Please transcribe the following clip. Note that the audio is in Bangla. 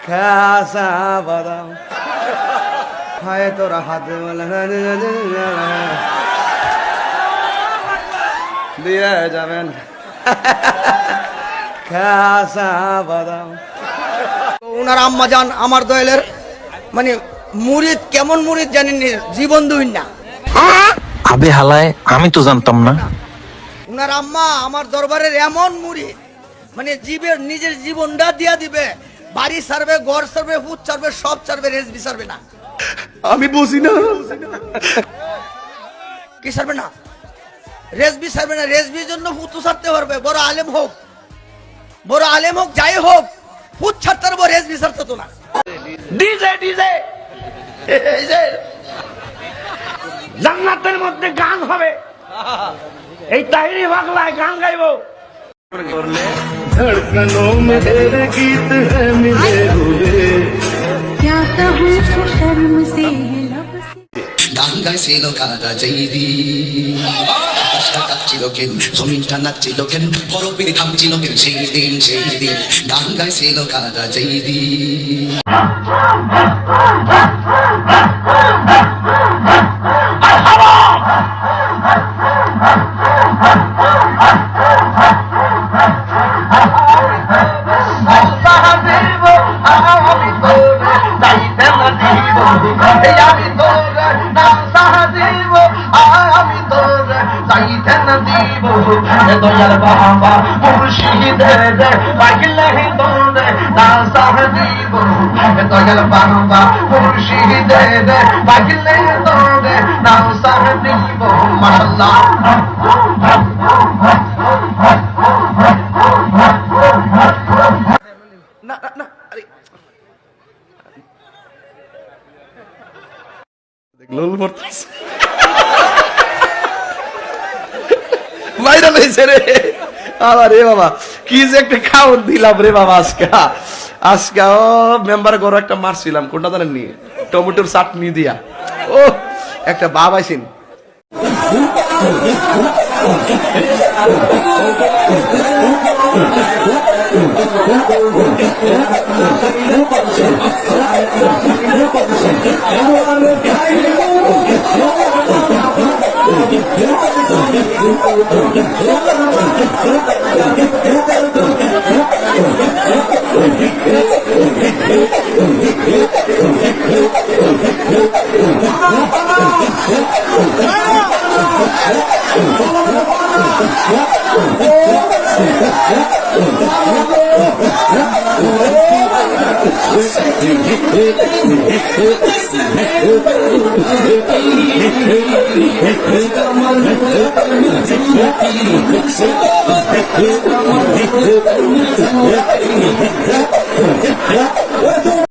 খাসা বাদাম হায় তোরা হাতে দিয়ে যাবেন খাসা বাদাম। ওনার আম্মা জান আমার দয়ালের মানে মুরিদ, কেমন মুরিদ জানেন, জীবন দুই না। আবে হালায়, আমি তো জানতাম না। উনার আম্মা আমার দরবারের এমন মুরিদ, মানে জীবের নিজের জীবনটা দিয়া দিবে, বাড়ি ছাড়বে, ঘর ছাড়বে, ফুট ছাড়বে, সব ছাড়বে, রেজবি ছাড়বে না। আমি বুঝি না কি ছাড়বে না? রেজবি ছাড়বে না। রেজবির জন্য ফুতু ছাড়তে পারবে, বড় আলেম হোক, বড় আলেম হোক, যাই হোক, ফুট ছাড়তে পারবো, রেজবি ছাড়তে তো না। ডিজে ডিজে জান্নাতের মধ্যে গান হবে, এই তাহিরি পাগলায় গান গাইবো। धड़कनों में तेरे गीत है मिले हुए, क्या कहूँ शर्म से लब से ডাঙ্গায় ছিল কারা জৈদি, আকাশটা কাঁপছিল কেন, জমিনটা নাচছিল কেন, বরফের থামছিল কেন, সেই দিন ডাঙ্গায় ছিল কারা জৈদি। দয়াল বাবা মুর্শিদ রে পাগলে দোরে না সাহদীব, দয়াল বাবা মুর্শিদ রে পাগলে দোরে না সাহদীব। মাশাআল্লাহ না না আরে লোল পড়তেছে ভাইরাল হয়েছে রে। আবার রে বাবা কি যে একটা খাওয়ার দিলাম রে বাবা আজকে ও মেম্বার ঘরে একটা মারছিলাম, কোনটা জানেন নি? টমেটোর চাটনি দিয়া। ও একটা বাপ আইসিন